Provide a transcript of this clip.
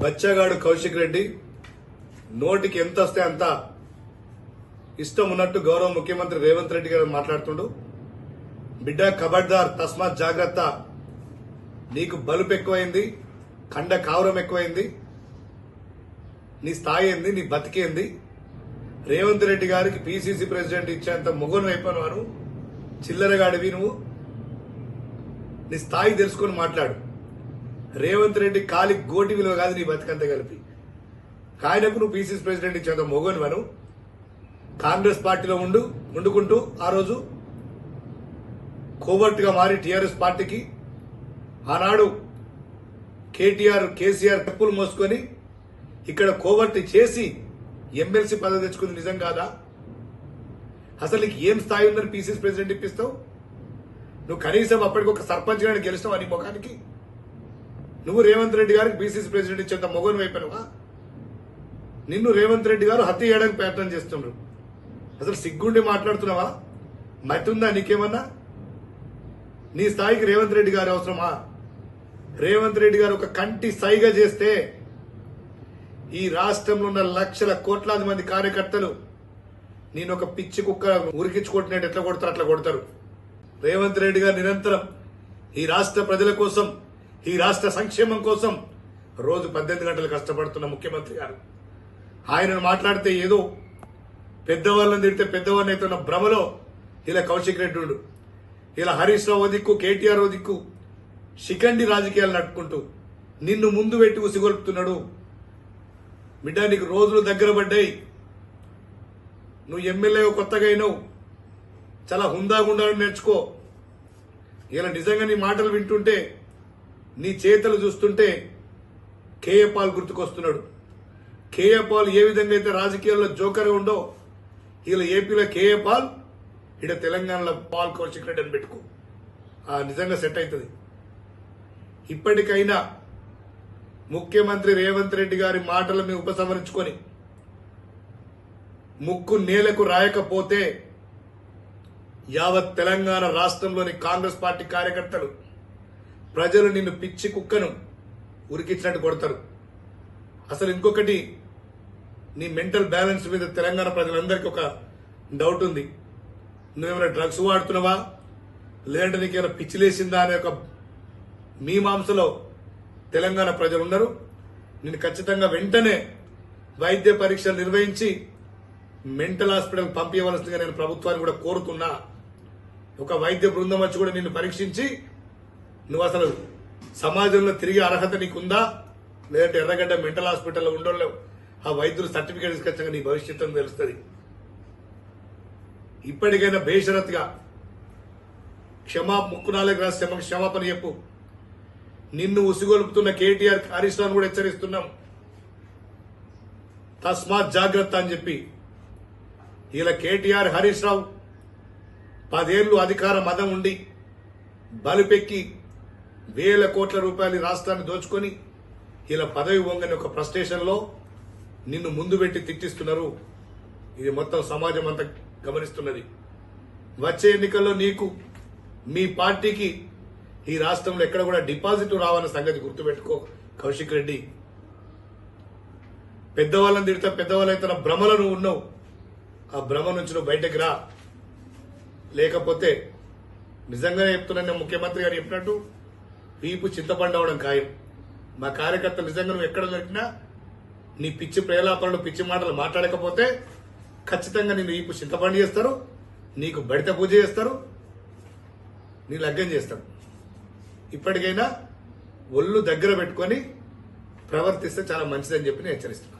బచ్చగాడు కౌశిక్ రెడ్డి నోటికి ఎంత వస్తే అంత ఇష్టం ఉన్నట్టు గౌరవ ముఖ్యమంత్రి రేవంత్ రెడ్డి గారు మాట్లాడుతుండు. బిడ్డ ఖబర్దార్, తస్మాత్ జాగ్రత్త, నీకు బలుపు ఎక్కువైంది, కండ కావరం ఎక్కువైంది, నీ స్థాయి ఏంది, నీ బతికేంది. రేవంత్ రెడ్డి గారికి పిసిసి ప్రెసిడెంట్ ఇచ్చేంత మొగను అయిపోయిన వారు చిల్లరగాడివి. నువ్వు నీ స్థాయి తెలుసుకొని మాట్లాడు. రేవంత్ రెడ్డి కాలి గోటి విలువ కాదు నీ బతికంతా కలిపి. కాయనకు నువ్వు పిసిసి ప్రెసిడెంట్ ఇచ్చేంత మొగను వను. కాంగ్రెస్ పార్టీలో ఉండుకుంటూ ఆ రోజు కోవర్ట్గా మారి టీఆర్ఎస్ పార్టీకి ఆనాడు కేసీఆర్ తప్పులు మోసుకొని ఇక్కడ కోవర్ట్ చేసి ఎమ్మెల్సీ పదవి తెచ్చుకుంది నిజం కాదా? అసలు నీకు ఏం స్థాయి ఉందని పిసిసి ప్రెసిడెంట్ ఇప్పిస్తావు? నువ్వు కనీసం అప్పటికి ఒక సర్పంచ్ గారిని గెలుస్తావు అని ముఖానికి. నువ్వు రేవంత్ రెడ్డి గారికి పిసిసి ప్రెసిడెంట్ ఇచ్చేంత మొగను అయిపోయినవా? నిన్ను రేవంత్ రెడ్డి గారు హత్య చేయడానికి ప్రయత్నం చేస్తున్నారు. అసలు సిగ్గుండి మాట్లాడుతున్నావా? మతి ఉందా నీకేమన్నా? నీ స్థాయికి రేవంత్ రెడ్డి గారు అవసరమా? రేవంత్ రెడ్డి గారు ఒక కంటి సైగ చేస్తే ఈ రాష్ట్రంలో ఉన్న లక్షల కోట్లాది మంది కార్యకర్తలు నేను ఒక పిచ్చి కుక్క ఉరికించుకుంటున్నట్టు ఎట్లా కొడతారు అట్లా కొడతారు. రేవంత్ రెడ్డి గారు నిరంతరం ఈ రాష్ట్ర ప్రజల కోసం, ఈ రాష్ట్ర సంక్షేమం కోసం రోజు 18 గంటలు కష్టపడుతున్న ముఖ్యమంత్రి గారు. ఆయనను మాట్లాడితే ఏదో పెద్దవాళ్ళని తిడితే పెద్దవాళ్ళని అయితే ఉన్న భ్రమలో ఇలా కౌశిక్ రెడ్డి ఉండు. ఇలా హరీష్ రావు దిక్కు, కేటీఆర్ దిక్కు శిఖండి రాజకీయాలు నడుపుకుంటూ నిన్ను ముందు పెట్టి ఉసిగొల్పుతున్నాడు. బిడ్డ, నీకు రోజులు దగ్గర పడ్డాయి. నువ్వు ఎమ్మెల్యే కొత్తగా అయినావు, చాలా హుందాగుండా నేర్చుకో. ఇలా నిజంగా నీ మాటలు వింటుంటే, నీ చేతలు చూస్తుంటే కేఏ పాల్ గుర్తుకొస్తున్నాడు. కేఏ పాల్ ఏ విధంగా అయితే రాజకీయాల్లో జోకర్ ఉండో, ఇలా ఏపీలో కేఏ పాల్, ఇక్కడ తెలంగాణలో పాల్ కౌశిక్ రెడ్డి అని పెట్టుకో. నిజంగా సెట్ అవుతుంది. ఇప్పటికైనా ముఖ్యమంత్రి రేవంత్ రెడ్డి గారి మాటలను ఉపసంహరించుకొని ముక్కు నేలకు రాయకపోతే యావత్ తెలంగాణ రాష్ట్రంలోని కాంగ్రెస్ పార్టీ కార్యకర్తలు, ప్రజలు నిన్ను పిచ్చి కుక్కను ఉరికించినట్టు కొడతారు. అసలు ఇంకొకటి, నీ మెంటల్ బ్యాలెన్స్ మీద తెలంగాణ ప్రజలందరికీ ఒక డౌట్ ఉంది. నువ్వేమైనా డ్రగ్స్ వాడుతున్నావా, లేదంటే నీకేమైనా పిచ్చిలేసిందా అనే ఒక మీమాంసలో తెలంగాణ ప్రజలు ఉన్నారు. నేను ఖచ్చితంగా వెంటనే వైద్య పరీక్షలు నిర్వహించి మెంటల్ హాస్పిటల్ పంపించవలసిందిగా నేను ప్రభుత్వాన్ని కూడా కోరుతున్నా. ఒక వైద్య బృందం వచ్చి కూడా నిన్ను పరీక్షించి నువ్వు అసలు సమాజంలో తిరిగే అర్హత నీకుందా, లేదంటే ఎర్రగడ్డ మెంటల్ హాస్పిటల్లో ఉండలేవు, ఆ వైద్యులు సర్టిఫికేట్ తీసుకొచ్చాక నీ భవిష్యత్తు తెలుస్తుంది. ఇప్పటికైనా బేషరత్గా ముక్కు నాలుగు రాసి క్షమాపణ చెప్పు. నిన్ను ఉసిగొలుపుతున్న కేటీఆర్, హరీష్ రావును కూడా హెచ్చరిస్తున్నాం. తస్మాత్ జాగ్రత్త అని చెప్పి. ఇలా కేటీఆర్, హరీష్ రావు 10 ఏళ్లు అధికార మదం ఉండి బలిపెక్కి వేల కోట్ల రూపాయలు రాష్ట్రాన్ని దోచుకొని ఇలా పదవి వంగని ఒక ఫ్రస్ట్రేషన్లో నిన్ను ముందు పెట్టి తిట్టిస్తున్నారు. ఇది మొత్తం సమాజం అంతా గమనిస్తున్నది. వచ్చే ఎన్నికల్లో నీకు, మీ పార్టీకి ఈ రాష్ట్రంలో ఎక్కడ కూడా డిపాజిట్ రావన్న సంగతి గుర్తుపెట్టుకో కౌశిక్ రెడ్డి. పెద్దవాళ్ళని తిడితే పెద్దవాళ్ళైతే భ్రమలో నువ్వు ఉన్నావు. ఆ భ్రమ నుంచి నువ్వు బయటకు రా. లేకపోతే నిజంగానే చెప్తున్నా, ముఖ్యమంత్రి గారు చెప్పినట్టు వీపు చింతపండు అవడం ఖాయం. మా కార్యకర్తలు నిజంగా నువ్వు ఎక్కడ దొరికినా నీ పిచ్చి ప్రేలాపనలు, పిచ్చి మాటలు మాట్లాడకపోతే ఖచ్చితంగా నిన్ను వీపు చింతపండు చేస్తారు, నీకు బడిత పూజ చేస్తారు, నీ లగ్గం చేస్తారు. ఇప్పటికైనా ఒళ్ళు దగ్గర పెట్టుకొని ప్రవర్తిస్తే చాలా మంచిదని చెప్పి నేను హెచ్చరిస్తున్నాను.